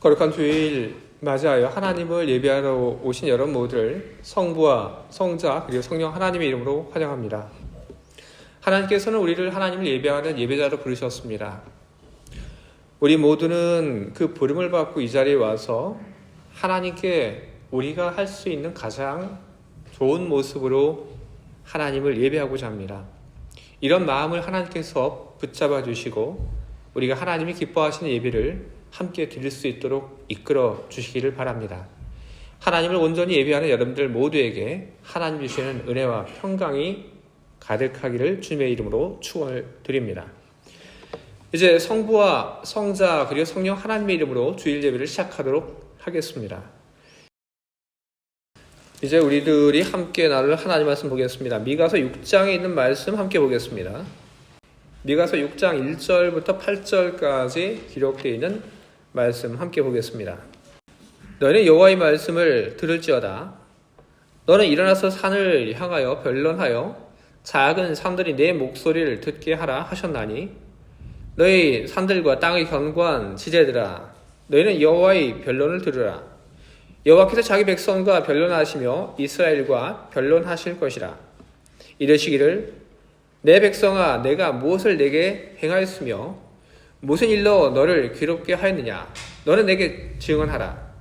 거룩한 주일 맞이하여 하나님을 예배하러 오신 여러분 모두를 성부와 성자 그리고 성령 하나님의 이름으로 환영합니다. 하나님께서는 우리를 하나님을 예배하는 예배자로 부르셨습니다. 우리 모두는 그 부름을 받고 이 자리에 와서 하나님께 우리가 할 수 있는 가장 좋은 모습으로 하나님을 예배하고자 합니다. 이런 마음을 하나님께서 붙잡아 주시고 우리가 하나님이 기뻐하시는 예배를 함께 드릴 수 있도록 이끌어 주시기를 바랍니다. 하나님을 온전히 예배하는 여러분들 모두에게 하나님 주시는 은혜와 평강이 가득하기를 주님의 이름으로 축원드립니다. 이제 성부와 성자 그리고 성령 하나님의 이름으로 주일 예배를 시작하도록 하겠습니다. 이제 우리들이 함께 나눌 하나님 말씀 보겠습니다. 미가서 6장에 있는 말씀 함께 보겠습니다. 미가서 6장 1절부터 8절까지 기록되어 있는 말씀 함께 보겠습니다. 너희는 여호와의 말씀을 들을지어다. 너는 일어나서 산을 향하여 변론하여 작은 산들이 내 목소리를 듣게 하라 하셨나니 너희 산들과 땅의 견고한 지대들아 너희는 여호와의 변론을 들으라. 여호와께서 자기 백성과 변론하시며 이스라엘과 변론하실 것이라. 이르시기를 내 백성아 내가 무엇을 내게 행하였으며 무슨 일로 너를 괴롭게 하였느냐. 너는 내게 증언하라.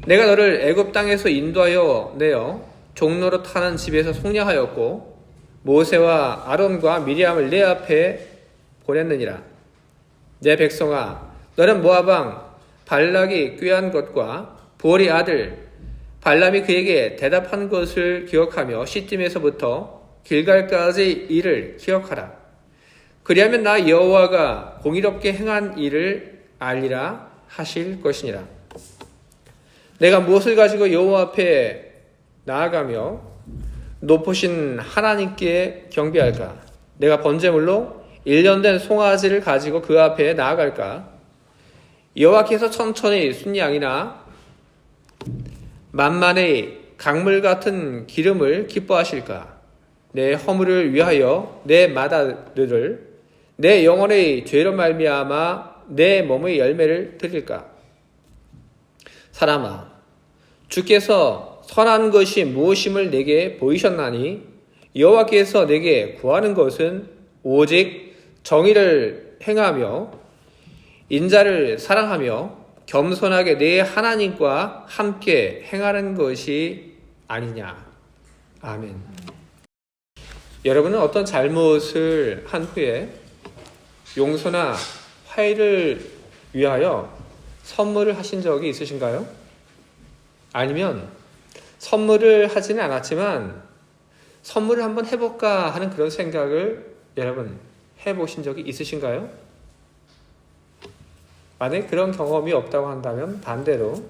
내가 너를 애굽 땅에서 인도하여 내어 종로로 타는 집에서 속량하였고 모세와 아론과 미리암을 내 앞에 보냈느니라. 내 백성아 너는 모압 왕 발락이 꾀한 것과 보올의 아들 발람이 그에게 대답한 것을 기억하며 시딤에서부터 길갈까지 일을 기억하라. 그리하면 나 여호와가 공의롭게 행한 일을 알리라 하실 것이니라. 내가 무엇을 가지고 여호와 앞에 나아가며 높으신 하나님께 경배할까? 내가 번제물로 1년 된 송아지를 가지고 그 앞에 나아갈까? 여호와께서 천천히 순양이나 만만의 강물 같은 기름을 기뻐하실까? 내 허물을 위하여 내 마다들을 내 영혼의 죄로 말미암아 내 몸의 열매를 드릴까? 사람아, 주께서 선한 것이 무엇임을 내게 보이셨나니 여호와께서 내게 구하는 것은 오직 정의를 행하며 인자를 사랑하며 겸손하게 내 하나님과 함께 행하는 것이 아니냐. 아멘. 여러분은 어떤 잘못을 한 후에 용서나 화해를 위하여 선물을 하신 적이 있으신가요? 아니면 선물을 하지는 않았지만 선물을 한번 해볼까 하는 그런 생각을 여러분 해보신 적이 있으신가요? 만약에 그런 경험이 없다고 한다면 반대로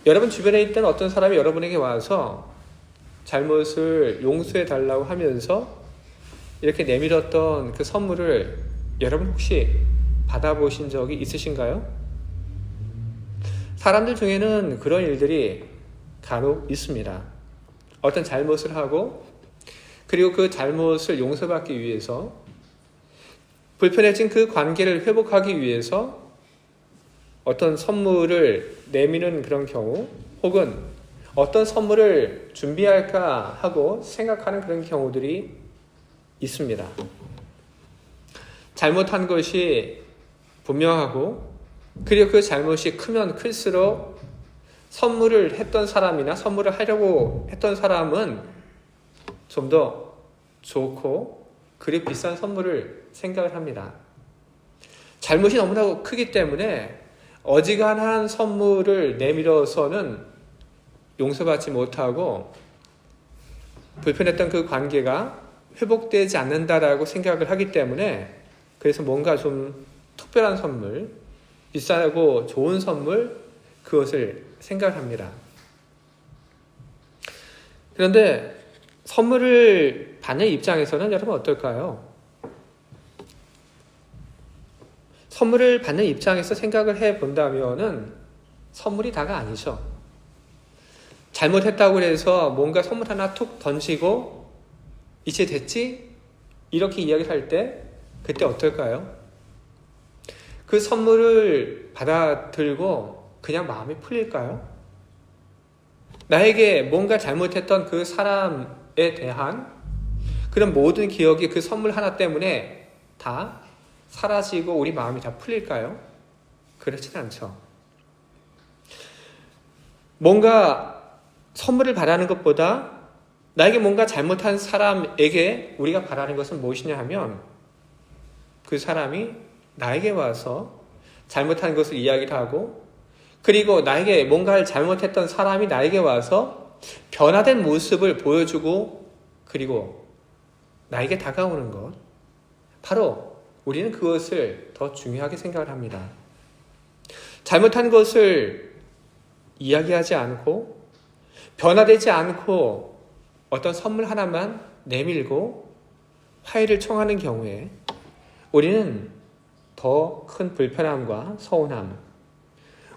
여러분 주변에 있던 어떤 사람이 여러분에게 와서 잘못을 용서해 달라고 하면서 이렇게 내밀었던 그 선물을 여러분 혹시 받아보신 적이 있으신가요? 사람들 중에는 그런 일들이 간혹 있습니다. 어떤 잘못을 하고 그리고 그 잘못을 용서받기 위해서 불편해진 그 관계를 회복하기 위해서 어떤 선물을 내미는 그런 경우 혹은 어떤 선물을 준비할까 하고 생각하는 그런 경우들이 있습니다. 잘못한 것이 분명하고 그리고 그 잘못이 크면 클수록 선물을 했던 사람이나 선물을 하려고 했던 사람은 좀 더 좋고 그리고 비싼 선물을 생각을 합니다. 잘못이 너무나 크기 때문에 어지간한 선물을 내밀어서는 용서받지 못하고 불편했던 그 관계가 회복되지 않는다라고 생각을 하기 때문에 그래서 뭔가 좀 특별한 선물, 비싸고 좋은 선물 그것을 생각합니다. 그런데 선물을 받는 입장에서는 여러분 어떨까요? 선물을 받는 입장에서 생각을 해본다면은 선물이 다가 아니죠. 잘못했다고 해서 뭔가 선물 하나 툭 던지고 이제 됐지? 이렇게 이야기를 할 때 그때 어떨까요? 그 선물을 받아들고 그냥 마음이 풀릴까요? 나에게 뭔가 잘못했던 그 사람에 대한 그런 모든 기억이 그 선물 하나 때문에 다 사라지고 우리 마음이 다 풀릴까요? 그렇진 않죠. 뭔가 선물을 바라는 것보다 나에게 뭔가 잘못한 사람에게 우리가 바라는 것은 무엇이냐 하면 그 사람이 나에게 와서 잘못한 것을 이야기를 하고 그리고 나에게 뭔가를 잘못했던 사람이 나에게 와서 변화된 모습을 보여주고 그리고 나에게 다가오는 것, 바로 우리는 그것을 더 중요하게 생각을 합니다. 잘못한 것을 이야기하지 않고 변화되지 않고 어떤 선물 하나만 내밀고 화해를 청하는 경우에 우리는 더 큰 불편함과 서운함,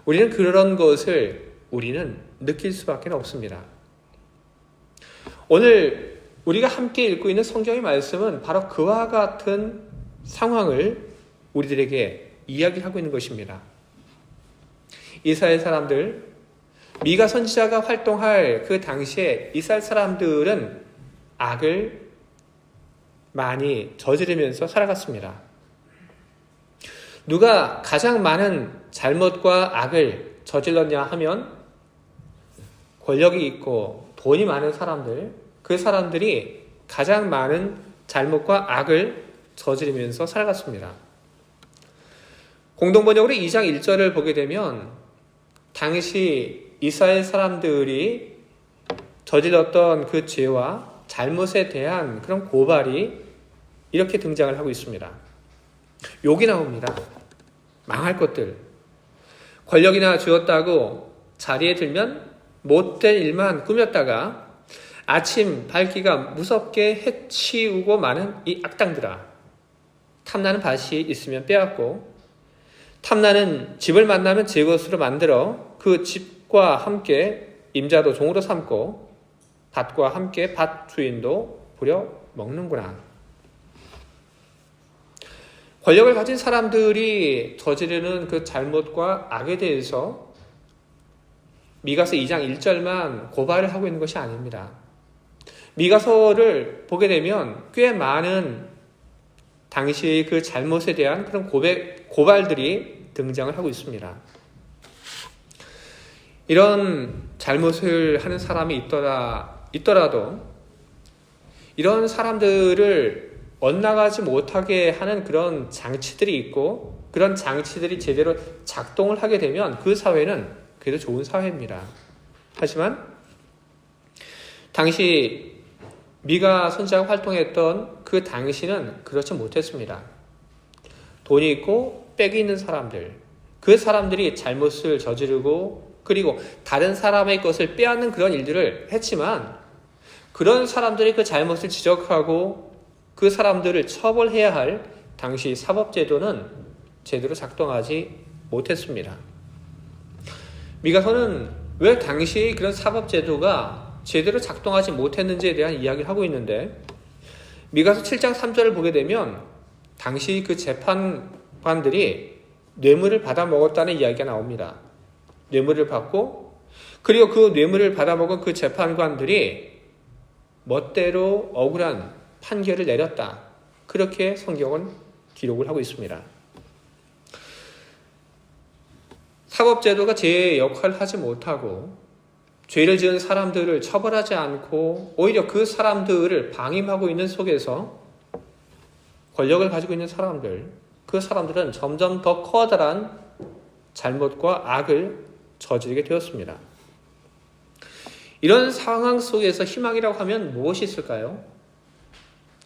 우리는 그런 것을 우리는 느낄 수밖에 없습니다. 오늘 우리가 함께 읽고 있는 성경의 말씀은 바로 그와 같은 상황을 우리들에게 이야기하고 있는 것입니다. 이스라엘 사람들, 미가 선지자가 활동할 그 당시에 이스라엘 사람들은 악을 많이 저지르면서 살아갔습니다. 누가 가장 많은 잘못과 악을 저질렀냐 하면 권력이 있고 돈이 많은 사람들, 그 사람들이 가장 많은 잘못과 악을 저지르면서 살아갔습니다. 공동번역으로 2장 1절을 보게 되면 당시 이스라엘 사람들이 저질렀던 그 죄와 잘못에 대한 그런 고발이 이렇게 등장을 하고 있습니다. 욕이 나옵니다. 망할 것들. 권력이나 주었다고 자리에 들면 못된 일만 꾸몄다가 아침 밝기가 무섭게 해치우고 마는 이 악당들아. 탐나는 밭이 있으면 빼앗고 탐나는 집을 만나면 제 것으로 만들어 그 집과 함께 임자도 종으로 삼고 밭과 함께 밭 주인도 부려 먹는구나. 권력을 가진 사람들이 저지르는 그 잘못과 악에 대해서 미가서 2장 1절만 고발을 하고 있는 것이 아닙니다. 미가서를 보게 되면 꽤 많은 당시 그 잘못에 대한 그런 고발들이 등장을 하고 있습니다. 이런 잘못을 하는 사람이 있더라도 이런 사람들을 엇나가지 못하게 하는 그런 장치들이 있고 그런 장치들이 제대로 작동을 하게 되면 그 사회는 그래도 좋은 사회입니다. 하지만 당시 미가 선지자가 활동했던 그 당시는 그렇지 못했습니다. 돈이 있고 빽이 있는 사람들, 그 사람들이 잘못을 저지르고 그리고 다른 사람의 것을 빼앗는 그런 일들을 했지만 그런 사람들이 그 잘못을 지적하고 그 사람들을 처벌해야 할 당시 사법제도는 제대로 작동하지 못했습니다. 미가서는 왜 당시 그런 사법제도가 제대로 작동하지 못했는지에 대한 이야기를 하고 있는데 미가서 7장 3절을 보게 되면 당시 그 재판관들이 뇌물을 받아 먹었다는 이야기가 나옵니다. 뇌물을 받고 그리고 그 뇌물을 받아 먹은 그 재판관들이 멋대로 억울한 판결을 내렸다. 그렇게 성경은 기록을 하고 있습니다. 사법제도가 제 역할을 하지 못하고 죄를 지은 사람들을 처벌하지 않고 오히려 그 사람들을 방임하고 있는 속에서 권력을 가지고 있는 사람들, 그 사람들은 점점 더 커다란 잘못과 악을 저지르게 되었습니다. 이런 상황 속에서 희망이라고 하면 무엇이 있을까요?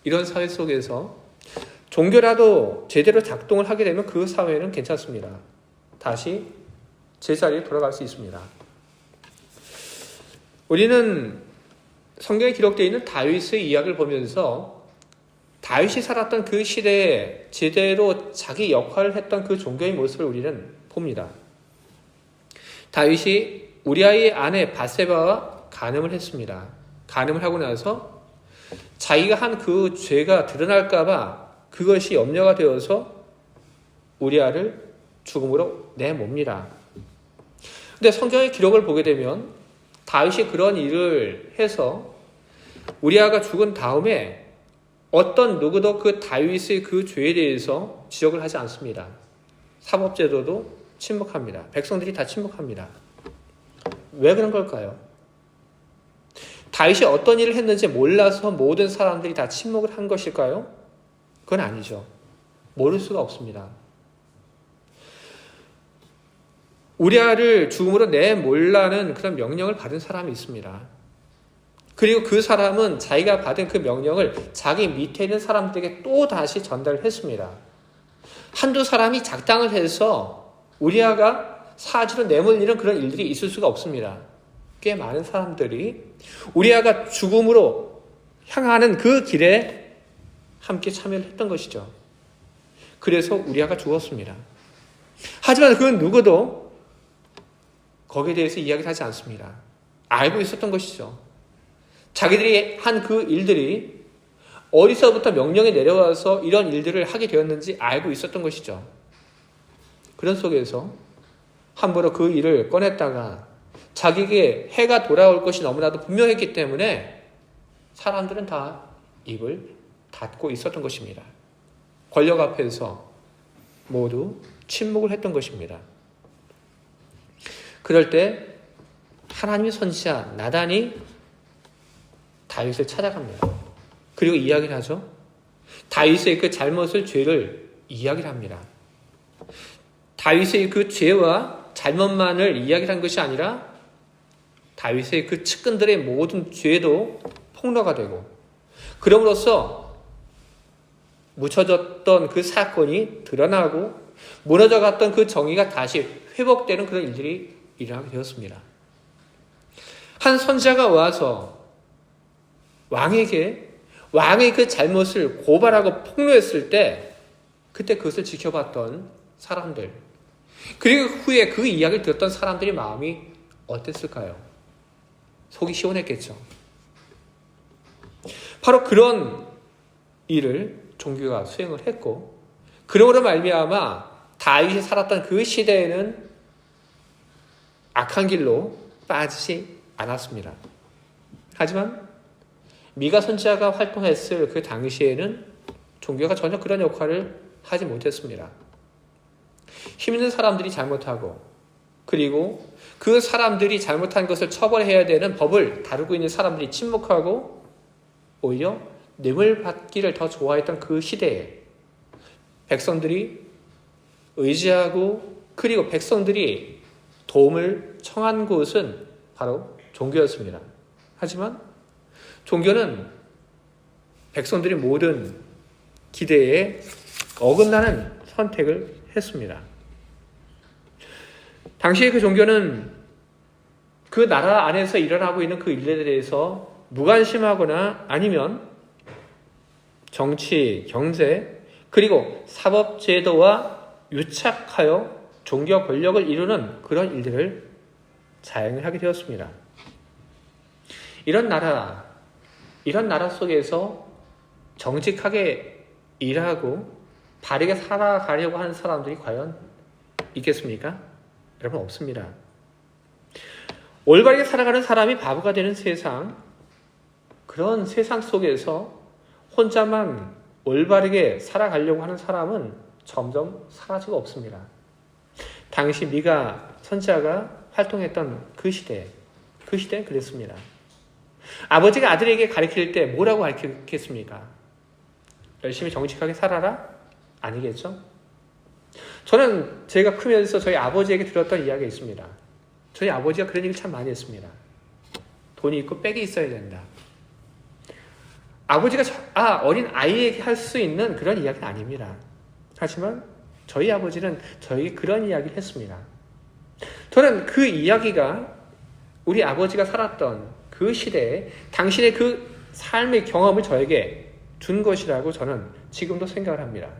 이런 사회 속에서 종교라도 제대로 작동을 하게 되면 그 사회는 괜찮습니다. 다시 제자리에 돌아갈 수 있습니다. 우리는 성경에 기록되어 있는 다윗의 이야기를 보면서 다윗이 살았던 그 시대에 제대로 자기 역할을 했던 그 종교의 모습을 우리는 봅니다. 다윗이 우리아의 아내 밧세바와 간음을 했습니다. 간음을 하고 나서 자기가 한 그 죄가 드러날까 봐 그것이 염려가 되어서 우리아를 죽음으로 내몹니다. 근데 성경의 기록을 보게 되면 다윗이 그런 일을 해서 우리아가 죽은 다음에 어떤 누구도 그 다윗의 그 죄에 대해서 지적을 하지 않습니다. 사법제도도 침묵합니다. 백성들이 다 침묵합니다. 왜 그런 걸까요? 다윗이 어떤 일을 했는지 몰라서 모든 사람들이 다 침묵을 한 것일까요? 그건 아니죠. 모를 수가 없습니다. 우리아를 죽음으로 내몰라는 그런 명령을 받은 사람이 있습니다. 그리고 그 사람은 자기가 받은 그 명령을 자기 밑에 있는 사람들에게 또 다시 전달을 했습니다. 한두 사람이 작당을 해서 우리아가 사지로 내몰리는 그런 일들이 있을 수가 없습니다. 꽤 많은 사람들이 우리아가 죽음으로 향하는 그 길에 함께 참여를 했던 것이죠. 그래서 우리아가 죽었습니다. 하지만 그 누구도 거기에 대해서 이야기를 하지 않습니다. 알고 있었던 것이죠. 자기들이 한 그 일들이 어디서부터 명령이 내려와서 이런 일들을 하게 되었는지 알고 있었던 것이죠. 그런 속에서 함부로 그 일을 꺼냈다가 자기에게 해가 돌아올 것이 너무나도 분명했기 때문에 사람들은 다 입을 닫고 있었던 것입니다. 권력 앞에서 모두 침묵을 했던 것입니다. 그럴 때 하나님의 선지자 나단이 다윗을 찾아갑니다. 그리고 이야기를 하죠. 다윗의 그 잘못을, 죄를 이야기를 합니다. 다윗의 그 죄와 잘못만을 이야기를 한 것이 아니라 다윗의 그 측근들의 모든 죄도 폭로가 되고, 그럼으로써 묻혀졌던 그 사건이 드러나고 무너져갔던 그 정의가 다시 회복되는 그런 일들이 일어나게 되었습니다. 한 선지자가 와서 왕의 그 잘못을 고발하고 폭로했을 때 그때 그것을 지켜봤던 사람들, 그리고 후에 그 이야기를 들었던 사람들의 마음이 어땠을까요? 속이 시원했겠죠. 바로 그런 일을 종교가 수행을 했고, 그러므로 말미암아 다윗이 살았던 그 시대에는 악한 길로 빠지지 않았습니다. 하지만 미가 선지자가 활동했을 그 당시에는 종교가 전혀 그런 역할을 하지 못했습니다. 힘 있는 사람들이 잘못하고, 그리고 그 사람들이 잘못한 것을 처벌해야 되는 법을 다루고 있는 사람들이 침묵하고 오히려 뇌물 받기를 더 좋아했던 그 시대에 백성들이 의지하고, 그리고 백성들이 도움을 청한 곳은 바로 종교였습니다. 하지만 종교는 백성들이 모든 기대에 어긋나는 선택을 했습니다. 당시의 그 종교는 그 나라 안에서 일어나고 있는 그 일들에 대해서 무관심하거나 아니면 정치, 경제, 그리고 사법제도와 유착하여 종교 권력을 이루는 그런 일들을 자행을 하게 되었습니다. 이런 나라 속에서 정직하게 일하고 바르게 살아가려고 하는 사람들이 과연 있겠습니까? 여러분, 없습니다. 올바르게 살아가는 사람이 바보가 되는 세상, 그런 세상 속에서 혼자만 올바르게 살아가려고 하는 사람은 점점 사라지고 없습니다. 당시 미가 선지자가 활동했던 그 시대는 그랬습니다. 아버지가 아들에게 가르칠 때 뭐라고 가르쳤겠습니까? 열심히 정직하게 살아라? 아니겠죠? 저는 제가 크면서 저희 아버지에게 들었던 이야기가 있습니다. 저희 아버지가 그런 얘기를 참 많이 했습니다. 돈이 있고 백이 있어야 된다. 아버지가 어린 아이에게 할 수 있는 그런 이야기는 아닙니다. 하지만 저희 아버지는 저에게 그런 이야기를 했습니다. 저는 그 이야기가 우리 아버지가 살았던 그 시대에 당신의 그 삶의 경험을 저에게 준 것이라고 저는 지금도 생각을 합니다.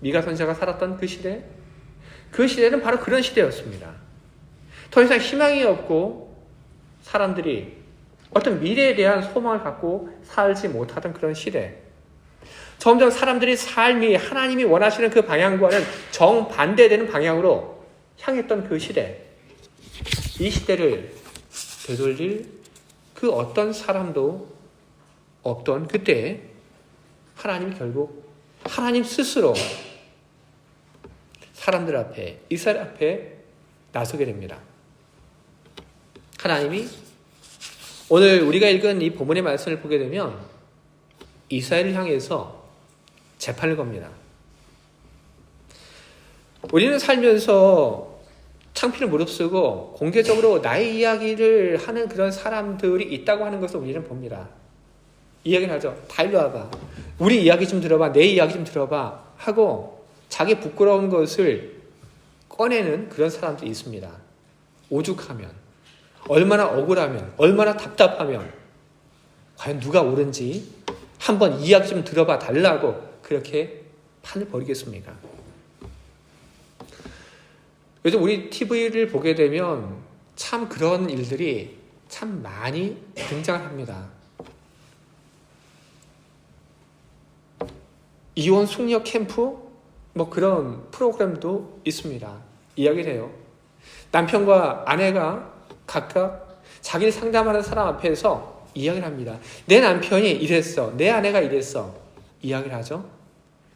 미가 선지자가 살았던 그 시대는 바로 그런 시대였습니다. 더 이상 희망이 없고 사람들이 어떤 미래에 대한 소망을 갖고 살지 못하던 그런 시대. 점점 사람들이 삶이 하나님이 원하시는 그 방향과는 정반대되는 방향으로 향했던 그 시대, 이 시대를 되돌릴 그 어떤 사람도 없던 그때 하나님이 결국 하나님 스스로 사람들 앞에, 이스라엘 앞에 나서게 됩니다. 하나님이 오늘 우리가 읽은 이 본문의 말씀을 보게 되면 이스라엘을 향해서 재판을 겁니다. 우리는 살면서 창피를 무릅쓰고 공개적으로 나의 이야기를 하는 그런 사람들이 있다고 하는 것을 우리는 봅니다. 이야기를 하죠. 다 일로 와봐. 우리 이야기 좀 들어봐. 내 이야기 좀 들어봐. 하고 자기 부끄러운 것을 꺼내는 그런 사람들이 있습니다. 오죽하면, 얼마나 억울하면, 얼마나 답답하면 과연 누가 옳은지 한번 이야기 좀 들어봐 달라고 그렇게 판을 벌이겠습니까? 요즘 우리 TV를 보게 되면 참 그런 일들이 참 많이 등장을 합니다. 이혼 숙녀 캠프? 뭐 그런 프로그램도 있습니다. 이야기를 해요. 남편과 아내가 각각 자기를 상담하는 사람 앞에서 이야기를 합니다. 내 남편이 이랬어. 내 아내가 이랬어. 이야기를 하죠.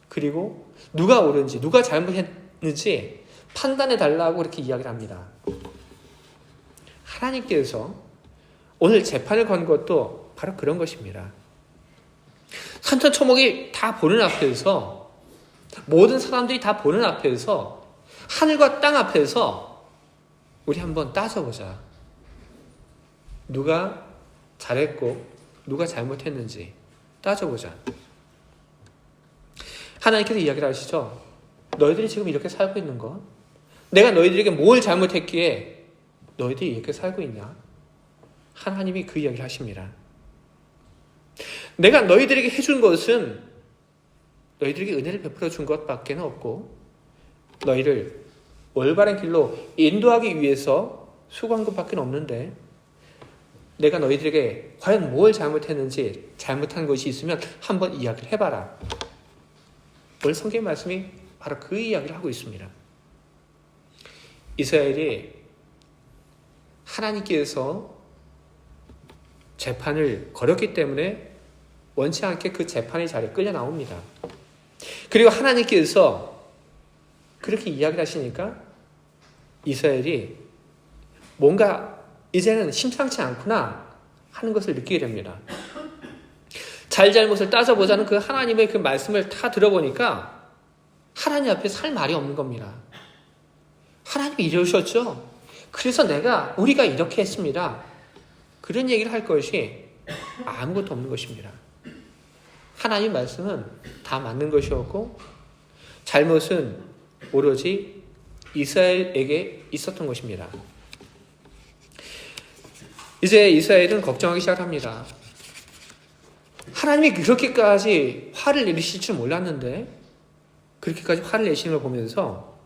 그리고 누가 옳은지, 누가 잘못했는지 판단해 달라고 이렇게 이야기를 합니다. 하나님께서 오늘 재판을 건 것도 바로 그런 것입니다. 산천초목이 다 보는 앞에서, 모든 사람들이 다 보는 앞에서, 하늘과 땅 앞에서 우리 한번 따져보자. 누가 잘했고 누가 잘못했는지 따져보자. 하나님께서 이야기를 하시죠. 너희들이 지금 이렇게 살고 있는 거, 내가 너희들에게 뭘 잘못했기에 너희들이 이렇게 살고 있냐? 하나님이 그 이야기를 하십니다. 내가 너희들에게 해준 것은 너희들에게 은혜를 베풀어 준 것밖에 없고 너희를 올바른 길로 인도하기 위해서 수고한 것밖에 없는데 내가 너희들에게 과연 뭘 잘못했는지, 잘못한 것이 있으면 한번 이야기를 해봐라. 오늘 성경 말씀이 바로 그 이야기를 하고 있습니다. 이스라엘이 하나님께서 재판을 걸었기 때문에 원치 않게 그 재판의 자리에 끌려 나옵니다. 그리고 하나님께서 그렇게 이야기를 하시니까 이스라엘이 뭔가 이제는 심상치 않구나 하는 것을 느끼게 됩니다. 잘잘못을 따져보자는 그 하나님의 그 말씀을 다 들어보니까 하나님 앞에 살 말이 없는 겁니다. 하나님이 이러셨죠? 그래서 우리가 이렇게 했습니다. 그런 얘기를 할 것이 아무것도 없는 것입니다. 하나님 말씀은 다 맞는 것이었고 잘못은 오로지 이스라엘에게 있었던 것입니다. 이제 이스라엘은 걱정하기 시작합니다. 하나님이 그렇게까지 화를 내리실 줄 몰랐는데 그렇게까지 화를 내시는 걸 보면서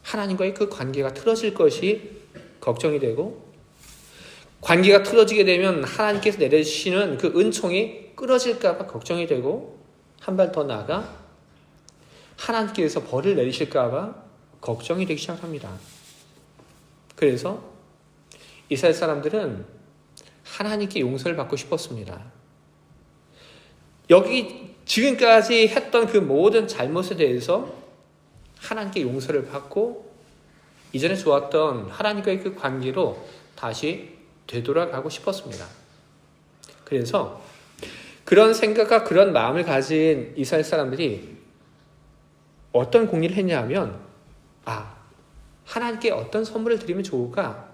하나님과의 그 관계가 틀어질 것이 걱정이 되고, 관계가 틀어지게 되면 하나님께서 내리시는 그 은총이 끊어질까 봐 걱정이 되고, 한 발 더 나아가 하나님께서 벌을 내리실까 봐 걱정이 되기 시작합니다. 그래서 이스라엘 사람들은 하나님께 용서를 받고 싶었습니다. 여기 지금까지 했던 그 모든 잘못에 대해서 하나님께 용서를 받고 이전에 좋았던 하나님과의 그 관계로 다시 되돌아가고 싶었습니다. 그래서 그런 생각과 그런 마음을 가진 이스라엘 사람들이 어떤 공리를 했냐 하면, 하나님께 어떤 선물을 드리면 좋을까?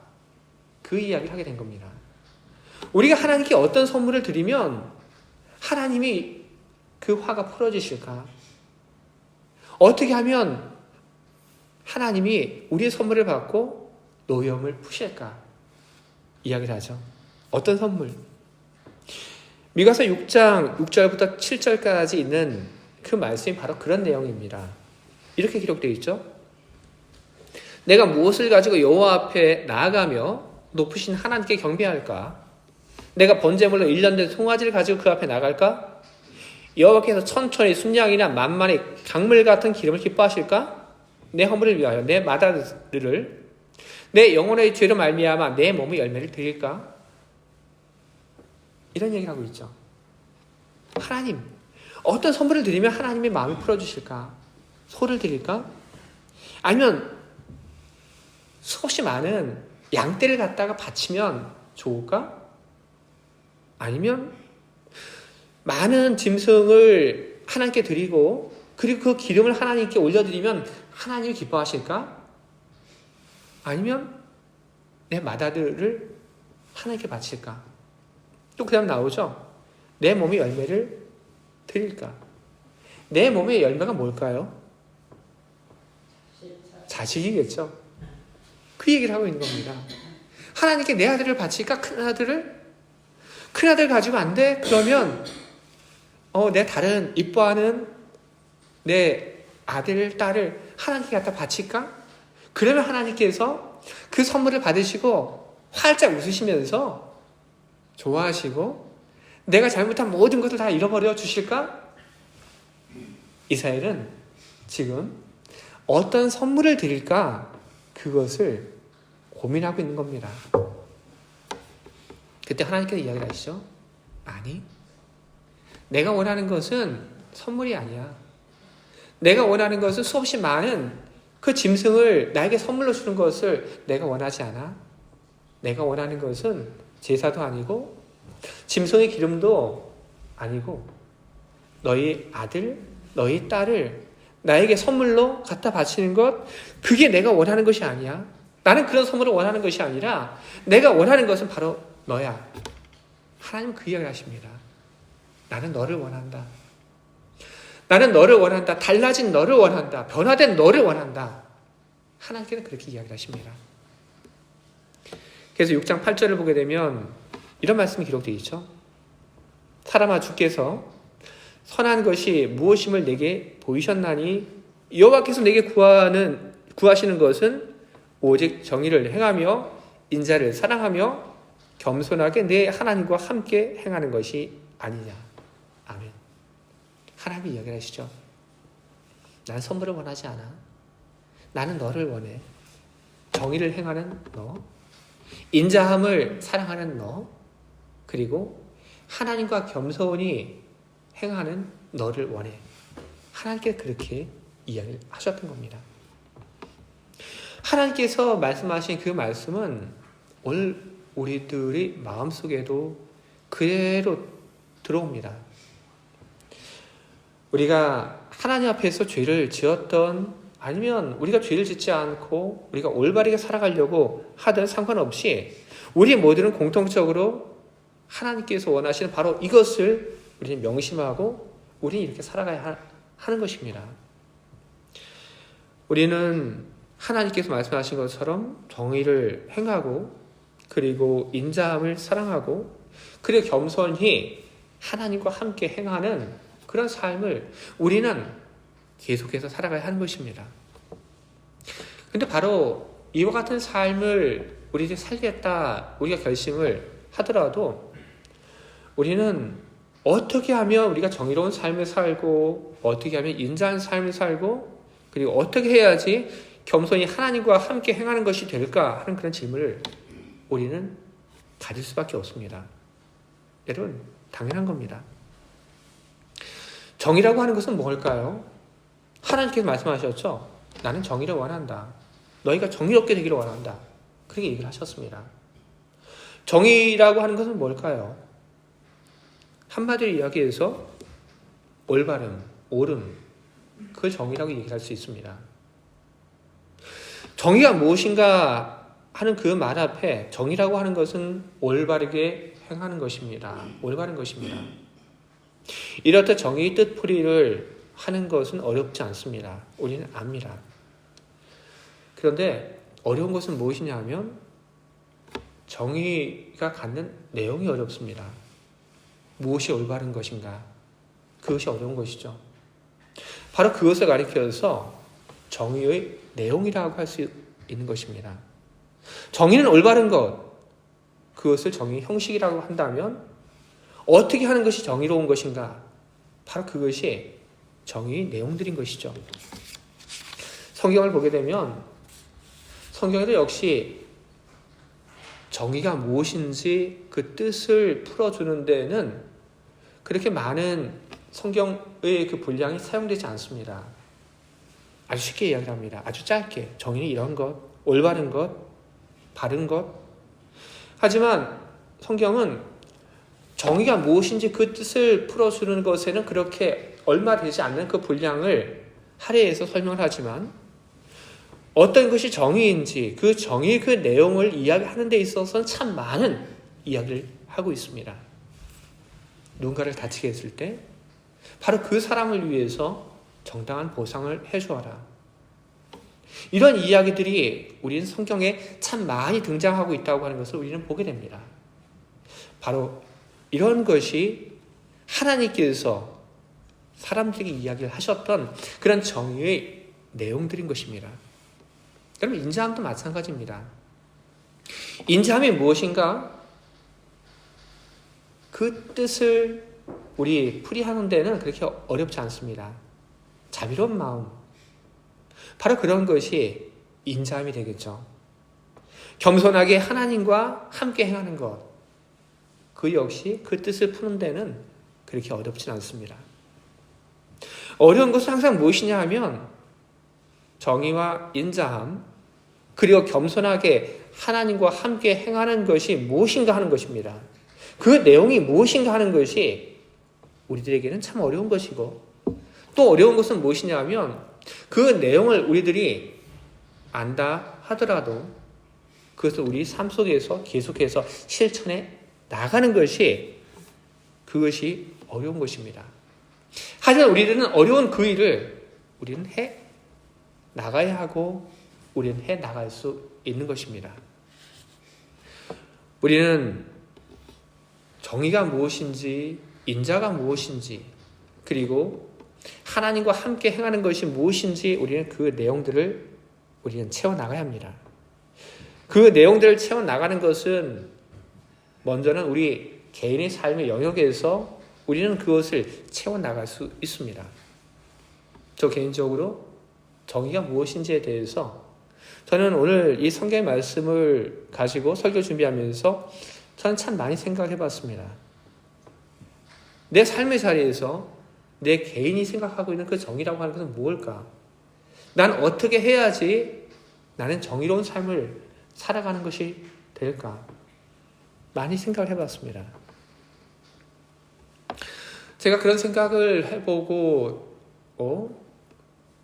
그 이야기를 하게 된 겁니다. 우리가 하나님께 어떤 선물을 드리면 하나님이 그 화가 풀어지실까? 어떻게 하면 하나님이 우리의 선물을 받고 노염을 푸실까? 이야기를 하죠. 어떤 선물? 미가서 6장 6절부터 7절까지 있는 그 말씀이 바로 그런 내용입니다. 이렇게 기록되어 있죠. 내가 무엇을 가지고 여호와 앞에 나아가며 높으신 하나님께 경배할까? 내가 번제물로 1년 된 송아지를 가지고 그 앞에 나갈까? 여호와께서 천천히 순양이나 만만히 강물 같은 기름을 기뻐하실까? 내 허물을 위하여 내 마다들을 내 영혼의 죄로 말미암아 내 몸의 열매를 드릴까? 이런 얘기를 하고 있죠. 하나님, 어떤 선물을 드리면 하나님의 마음을 풀어주실까? 소를 드릴까? 아니면 수없이 많은 양떼를 갖다가 바치면 좋을까? 아니면 많은 짐승을 하나님께 드리고 그리고 그 기름을 하나님께 올려드리면 하나님이 기뻐하실까? 아니면 내 마다들을 하나님께 바칠까? 또 그 다음 나오죠. 내 몸의 열매를 드릴까? 내 몸의 열매가 뭘까요? 자식이겠죠. 그 얘기를 하고 있는 겁니다. 하나님께 내 아들을 바칠까? 큰 아들을? 큰 아들 가지고 안 돼? 그러면 내 다른 이뻐하는 내 아들, 딸을 하나님께 갖다 바칠까? 그러면 하나님께서 그 선물을 받으시고 활짝 웃으시면서 좋아하시고 내가 잘못한 모든 것을 다 잃어버려 주실까? 이스라엘은 지금 어떤 선물을 드릴까? 그것을 고민하고 있는 겁니다. 그때 하나님께서 이야기를 하시죠. 아니, 내가 원하는 것은 선물이 아니야. 내가 원하는 것은 수없이 많은 그 짐승을 나에게 선물로 주는 것을 내가 원하지 않아. 내가 원하는 것은 제사도 아니고 짐승의 기름도 아니고 너희 아들, 너희 딸을 나에게 선물로 갖다 바치는 것, 그게 내가 원하는 것이 아니야. 나는 그런 선물을 원하는 것이 아니라 내가 원하는 것은 바로 너야. 하나님은 그 이야기를 하십니다. 나는 너를 원한다. 나는 너를 원한다. 달라진 너를 원한다. 변화된 너를 원한다. 하나님께는 그렇게 이야기를 하십니다. 그래서 6장 8절을 보게 되면 이런 말씀이 기록되어 있죠. 사람아, 주께서 선한 것이 무엇임을 내게 보이셨나니 여호와께서 내게 구하시는 것은 오직 정의를 행하며 인자를 사랑하며 겸손하게 내 하나님과 함께 행하는 것이 아니냐. 아멘. 하나님이 이야기를 하시죠. 난 선물을 원하지 않아. 나는 너를 원해. 정의를 행하는 너, 인자함을 사랑하는 너, 그리고 하나님과 겸손히 행하는 너를 원해. 하나님께서 그렇게 이야기를 하셨던 겁니다. 하나님께서 말씀하신 그 말씀은 오늘 우리들의 마음속에도 그대로 들어옵니다. 우리가 하나님 앞에서 죄를 지었던, 아니면 우리가 죄를 짓지 않고 우리가 올바르게 살아가려고 하든 상관없이 우리 모두는 공통적으로 하나님께서 원하시는 바로 이것을 우리는 명심하고 우리는 이렇게 살아가야 하는 것입니다. 우리는 하나님께서 말씀하신 것처럼 정의를 행하고 그리고 인자함을 사랑하고 그리고 겸손히 하나님과 함께 행하는 그런 삶을 우리는 계속해서 살아가야 하는 것입니다. 근데 바로 이와 같은 삶을 우리가 살겠다, 우리가 결심을 하더라도 우리는 어떻게 하면 우리가 정의로운 삶을 살고 어떻게 하면 인자한 삶을 살고 그리고 어떻게 해야지 겸손히 하나님과 함께 행하는 것이 될까 하는 그런 질문을 우리는 가질 수밖에 없습니다. 여러분, 당연한 겁니다. 정의라고 하는 것은 뭘까요? 하나님께서 말씀하셨죠. 나는 정의를 원한다. 너희가 정의롭게 되기를 원한다. 그렇게 얘기를 하셨습니다. 정의라고 하는 것은 뭘까요? 한마디로 이야기해서 올바름, 옳음, 그 정의라고 얘기할 수 있습니다. 정의가 무엇인가 하는 그 말 앞에 정의라고 하는 것은 올바르게 행하는 것입니다. 올바른 것입니다. 이렇듯 정의의 뜻풀이를 하는 것은 어렵지 않습니다. 우리는 압니다. 그런데 어려운 것은 무엇이냐 하면 정의가 갖는 내용이 어렵습니다. 무엇이 올바른 것인가? 그것이 어려운 것이죠. 바로 그것을 가리켜서 정의의 내용이라고 할 수 있는 것입니다. 정의는 올바른 것, 그것을 정의의 형식이라고 한다면 어떻게 하는 것이 정의로운 것인가? 바로 그것이 정의의 내용들인 것이죠. 성경을 보게 되면 성경에도 역시 정의가 무엇인지 그 뜻을 풀어주는 데는 그렇게 많은 성경의 그 분량이 사용되지 않습니다. 아주 쉽게 이야기를 합니다. 아주 짧게. 정의는 이런 것, 올바른 것, 바른 것. 하지만 성경은 정의가 무엇인지 그 뜻을 풀어주는 것에는 그렇게 얼마 되지 않는 그 분량을 할애해서 설명을 하지만 어떤 것이 정의인지 그 정의의 그 내용을 이야기하는 데 있어서는 참 많은 이야기를 하고 있습니다. 누군가를 다치게 했을 때 바로 그 사람을 위해서 정당한 보상을 해주어라. 이런 이야기들이 우리는 성경에 참 많이 등장하고 있다고 하는 것을 우리는 보게 됩니다. 바로 이런 것이 하나님께서 사람들에게 이야기를 하셨던 그런 정의의 내용들인 것입니다. 여러분, 인자함도 마찬가지입니다. 인자함이 무엇인가? 그 뜻을 우리 풀이하는 데는 그렇게 어렵지 않습니다. 자비로운 마음. 바로 그런 것이 인자함이 되겠죠. 겸손하게 하나님과 함께 행하는 것. 그 역시 그 뜻을 푸는 데는 그렇게 어렵진 않습니다. 어려운 것은 항상 무엇이냐 하면 정의와 인자함, 그리고 겸손하게 하나님과 함께 행하는 것이 무엇인가 하는 것입니다. 그 내용이 무엇인가 하는 것이 우리들에게는 참 어려운 것이고, 또 어려운 것은 무엇이냐 하면 그 내용을 우리들이 안다 하더라도 그것을 우리 삶 속에서 계속해서 실천해 나가는 것이 그것이 어려운 것입니다. 하지만 우리들은 어려운 그 일을 우리는 해 나가야 하고 우리는 해 나갈 수 있는 것입니다. 우리는 정의가 무엇인지, 인자가 무엇인지, 그리고 하나님과 함께 행하는 것이 무엇인지 우리는 그 내용들을 우리는 채워나가야 합니다. 그 내용들을 채워나가는 것은 먼저는 우리 개인의 삶의 영역에서 우리는 그것을 채워나갈 수 있습니다. 저 개인적으로 정의가 무엇인지에 대해서 저는 오늘 이 성경의 말씀을 가지고 설교 준비하면서 저는 참 많이 생각을 해봤습니다. 내 삶의 자리에서 내 개인이 생각하고 있는 그 정의라고 하는 것은 무엇일까? 난 어떻게 해야지 나는 정의로운 삶을 살아가는 것이 될까? 많이 생각을 해봤습니다. 제가 그런 생각을 해보고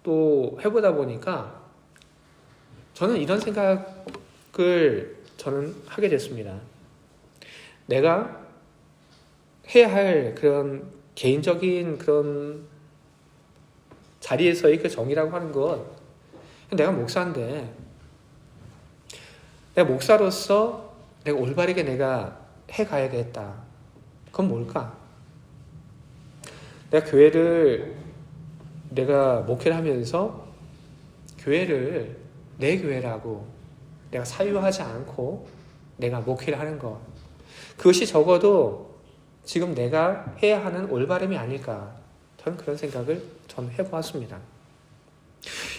또 해보다 보니까 저는 이런 생각을 저는 하게 됐습니다. 내가 해야 할 그런 개인적인 그런 자리에서의 그 정의라고 하는 것, 내가 목사인데 내가 목사로서 내가 올바르게 내가 해가야겠다. 그건 뭘까? 내가 교회를 내가 목회를 하면서 교회를 내 교회라고 내가 사유하지 않고 내가 목회를 하는 것, 그것이 적어도 지금 내가 해야 하는 올바름이 아닐까. 저는 그런 생각을 좀 해보았습니다.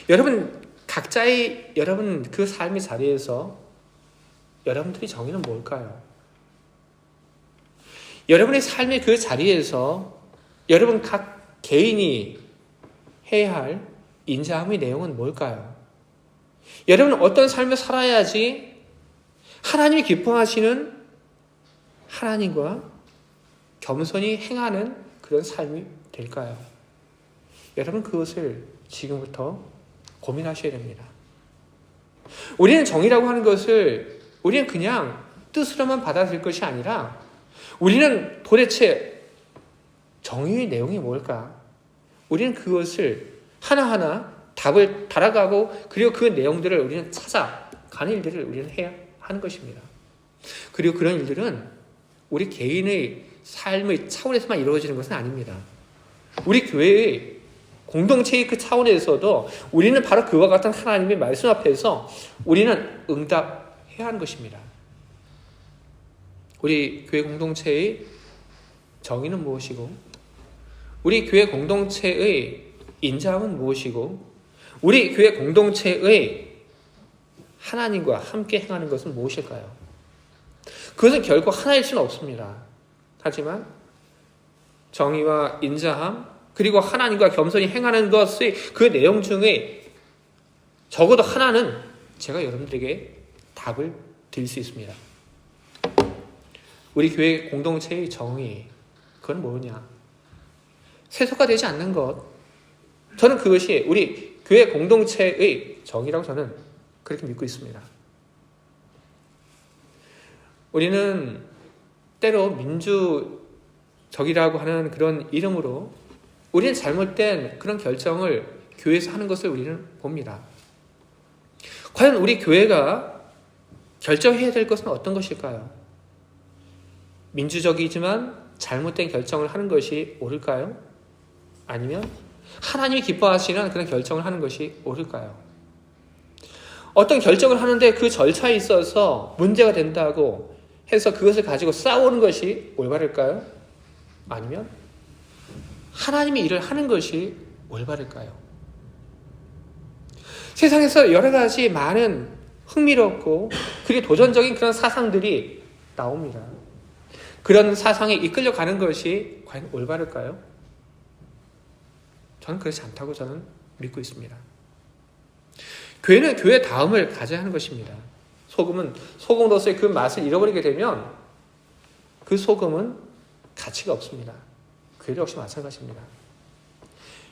여러분 각자의 여러분 그 삶의 자리에서 여러분들의 정의는 뭘까요? 여러분의 삶의 그 자리에서 여러분 각 개인이 해야 할 인자함의 내용은 뭘까요? 여러분은 어떤 삶을 살아야지 하나님이 기뻐하시는 하나님과 겸손히 행하는 그런 삶이 될까요? 여러분 그것을 지금부터 고민하셔야 됩니다. 우리는 정의라고 하는 것을 우리는 그냥 뜻으로만 받아들일 것이 아니라 우리는 도대체 정의의 내용이 뭘까? 우리는 그것을 하나하나 답을 달아가고 그리고 그 내용들을 우리는 찾아가는 일들을 우리는 해야 하는 것입니다. 그리고 그런 일들은 우리 개인의 삶의 차원에서만 이루어지는 것은 아닙니다. 우리 교회의 공동체의 그 차원에서도 우리는 바로 그와 같은 하나님의 말씀 앞에서 우리는 응답해야 하는 것입니다. 우리 교회 공동체의 정의는 무엇이고 우리 교회 공동체의 인자함은 무엇이고 우리 교회 공동체의 하나님과 함께 행하는 것은 무엇일까요? 그것은 결코 하나일 수는 없습니다. 하지만 정의와 인자함 그리고 하나님과 겸손히 행하는 것의 그 내용 중에 적어도 하나는 제가 여러분들에게 답을 드릴 수 있습니다. 우리 교회 공동체의 정의, 그건 뭐냐? 세속화되지 않는 것. 저는 그것이 우리 교회 공동체의 정의라고 저는 그렇게 믿고 있습니다. 우리는 때로 민주적이라고 하는 그런 이름으로 우리는 잘못된 그런 결정을 교회에서 하는 것을 우리는 봅니다. 과연 우리 교회가 결정해야 될 것은 어떤 것일까요? 민주적이지만 잘못된 결정을 하는 것이 옳을까요? 아니면 하나님이 기뻐하시는 그런 결정을 하는 것이 옳을까요? 어떤 결정을 하는데 그 절차에 있어서 문제가 된다고 해서 그것을 가지고 싸우는 것이 올바를까요? 아니면 하나님이 일을 하는 것이 올바를까요? 세상에서 여러 가지 많은 흥미롭고 그리고 도전적인 그런 사상들이 나옵니다. 그런 사상에 이끌려가는 것이 과연 올바를까요? 저는 그렇지 않다고 저는 믿고 있습니다. 교회는 교회 다음을 가져야 하는 것입니다. 소금은 소금으로서의 그 맛을 잃어버리게 되면 그 소금은 가치가 없습니다. 교회도 역시 마찬가지입니다.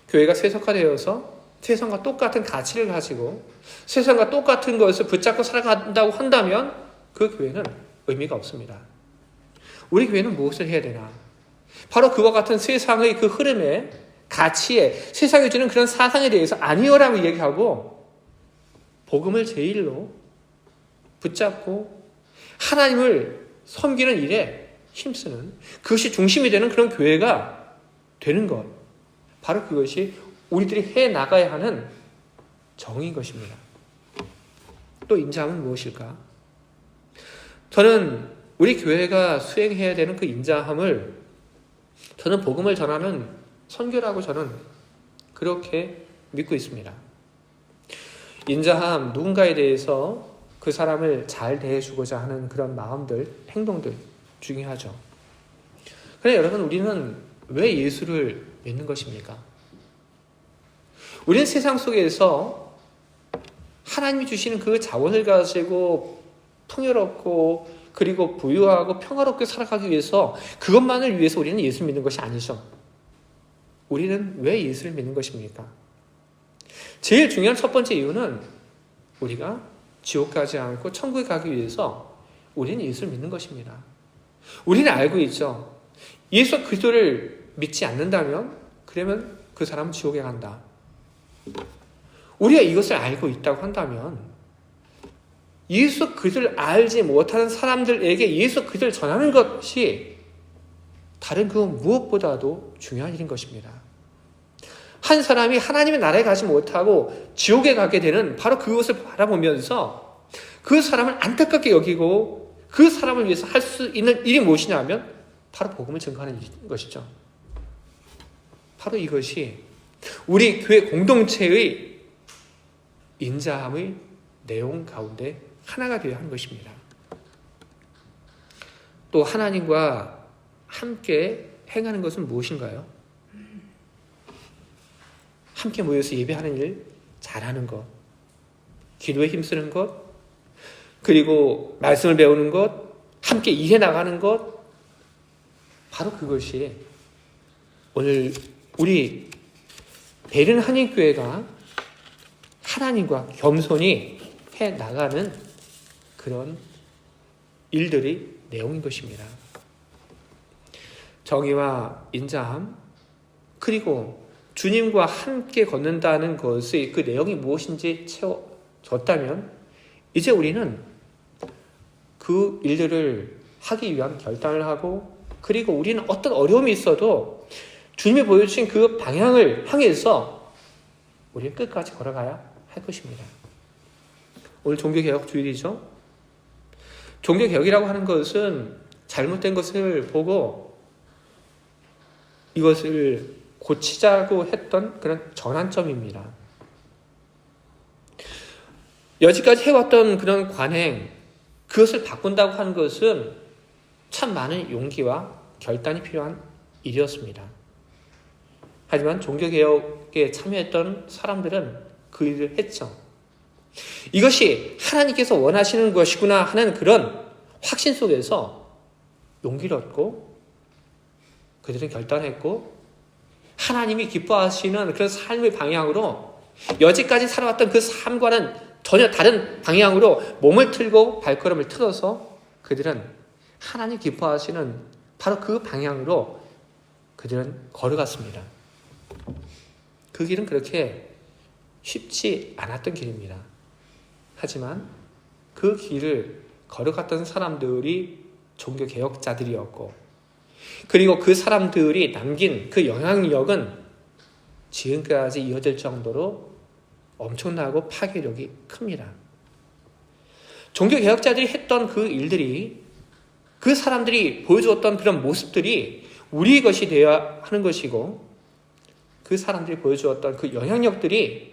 교회가 세속화되어서 세상과 똑같은 가치를 가지고 세상과 똑같은 것을 붙잡고 살아간다고 한다면 그 교회는 의미가 없습니다. 우리 교회는 무엇을 해야 되나? 바로 그와 같은 세상의 그 흐름에 가치에 세상이 주는 그런 사상에 대해서 아니요라고 얘기하고 복음을 제일로 붙잡고 하나님을 섬기는 일에 힘쓰는 그것이 중심이 되는 그런 교회가 되는 것. 바로 그것이 우리들이 해나가야 하는 정의인 것입니다. 또 인자함은 무엇일까? 저는 우리 교회가 수행해야 되는 그 인자함을 저는 복음을 전하는 선교라고 저는 그렇게 믿고 있습니다. 인자함, 누군가에 대해서 그 사람을 잘 대해주고자 하는 그런 마음들, 행동들 중요하죠. 그런데 여러분, 우리는 왜 예수를 믿는 것입니까? 우리는 세상 속에서 하나님이 주시는 그 자원을 가지고 풍요롭고 그리고 부유하고 평화롭게 살아가기 위해서 그것만을 위해서 우리는 예수를 믿는 것이 아니죠. 우리는 왜 예수를 믿는 것입니까? 제일 중요한 첫 번째 이유는 우리가 지옥 가지 않고 천국에 가기 위해서 우리는 예수를 믿는 것입니다. 우리는 알고 있죠. 예수 그리스도를 믿지 않는다면 그러면 그 사람은 지옥에 간다. 우리가 이것을 알고 있다고 한다면 예수 그리스도를 알지 못하는 사람들에게 예수 그리스도를 전하는 것이 다른 그 무엇보다도 중요한 일인 것입니다. 한 사람이 하나님의 나라에 가지 못하고 지옥에 가게 되는 바로 그것을 바라보면서 그 사람을 안타깝게 여기고 그 사람을 위해서 할 수 있는 일이 무엇이냐 하면 바로 복음을 증거하는 일인 것이죠. 바로 이것이 우리 교회 공동체의 인자함의 내용 가운데 하나가 되어야 하는 것입니다. 또 하나님과 함께 행하는 것은 무엇인가요? 함께 모여서 예배하는 일 잘하는 것, 기도에 힘쓰는 것, 그리고 말씀을 배우는 것, 함께 일해 나가는 것, 바로 그것이 오늘 우리 베른 한인교회가 하나님과 겸손히 해 나가는 그런 일들의 내용인 것입니다. 정의와 인자함, 그리고 주님과 함께 걷는다는 것의 그 내용이 무엇인지 채워졌다면 이제 우리는 그 일들을 하기 위한 결단을 하고 그리고 우리는 어떤 어려움이 있어도 주님이 보여주신 그 방향을 향해서 우리는 끝까지 걸어가야 할 것입니다. 오늘 종교개혁 주일이죠. 종교개혁이라고 하는 것은 잘못된 것을 보고 이것을 고치자고 했던 그런 전환점입니다. 여지까지 해왔던 그런 관행, 그것을 바꾼다고 하는 것은 참 많은 용기와 결단이 필요한 일이었습니다. 하지만 종교개혁에 참여했던 사람들은 그 일을 했죠. 이것이 하나님께서 원하시는 것이구나 하는 그런 확신 속에서 용기를 얻고 그들은 결단했고 하나님이 기뻐하시는 그런 삶의 방향으로 여지까지 살아왔던 그 삶과는 전혀 다른 방향으로 몸을 틀고 발걸음을 틀어서 그들은 하나님 기뻐하시는 바로 그 방향으로 그들은 걸어갔습니다. 그 길은 그렇게 쉽지 않았던 길입니다. 하지만 그 길을 걸어갔던 사람들이 종교개혁자들이었고 그리고 그 사람들이 남긴 그 영향력은 지금까지 이어질 정도로 엄청나고 파괴력이 큽니다. 종교개혁자들이 했던 그 일들이 그 사람들이 보여주었던 그런 모습들이 우리의 것이 되어야 하는 것이고 그 사람들이 보여주었던 그 영향력들이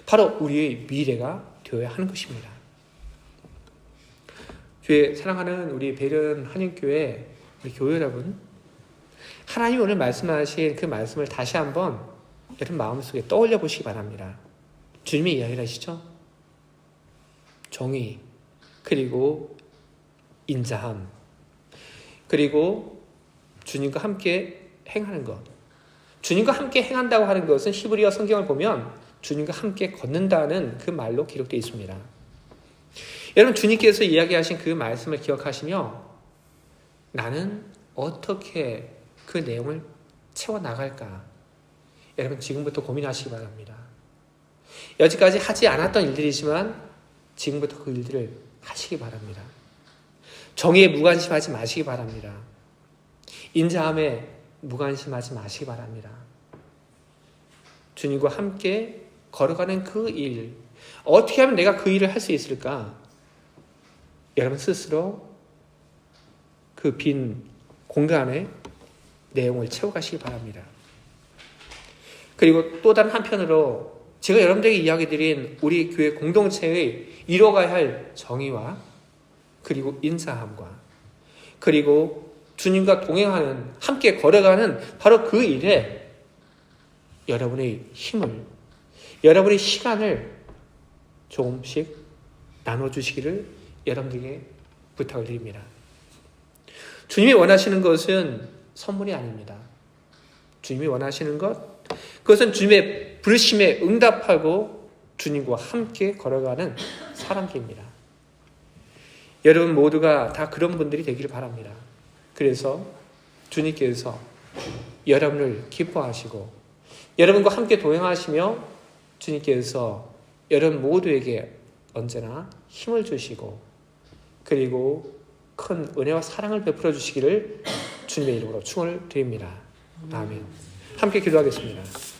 바로 우리의 미래가 되어야 하는 것입니다. 주의 사랑하는 우리 베른 한인교회 우리 교회 여러분, 하나님이 오늘 말씀하신 그 말씀을 다시 한번 여러분 마음속에 떠올려 보시기 바랍니다. 주님이 이야기를 하시죠. 정의, 그리고 인자함, 그리고 주님과 함께 행하는 것. 주님과 함께 행한다고 하는 것은 히브리어 성경을 보면 주님과 함께 걷는다는 그 말로 기록되어 있습니다. 여러분 주님께서 이야기하신 그 말씀을 기억하시며 나는 어떻게 그 내용을 채워나갈까? 여러분 지금부터 고민하시기 바랍니다. 여지까지 하지 않았던 일들이지만 지금부터 그 일들을 하시기 바랍니다. 정의에 무관심하지 마시기 바랍니다. 인자함에 무관심하지 마시기 바랍니다. 주님과 함께 걸어가는 그 일, 어떻게 하면 내가 그 일을 할 수 있을까? 여러분 스스로 그 빈 공간에 내용을 채워가시기 바랍니다. 그리고 또 다른 한편으로 제가 여러분들에게 이야기 드린 우리 교회 공동체의 이뤄가야 할 정의와 그리고 인사함과 그리고 주님과 동행하는 함께 걸어가는 바로 그 일에 여러분의 힘을 여러분의 시간을 조금씩 나눠주시기를 여러분들에게 부탁을 드립니다. 주님이 원하시는 것은 선물이 아닙니다. 주님이 원하시는 것 그것은 주님의 부르심에 응답하고 주님과 함께 걸어가는 사람들입니다. 여러분 모두가 다 그런 분들이 되기를 바랍니다. 그래서 주님께서 여러분을 기뻐하시고 여러분과 함께 동행하시며 주님께서 여러분 모두에게 언제나 힘을 주시고 그리고 큰 은혜와 사랑을 베풀어 주시기를 주님의 이름으로 축원을 드립니다. 아멘. 함께 기도하겠습니다.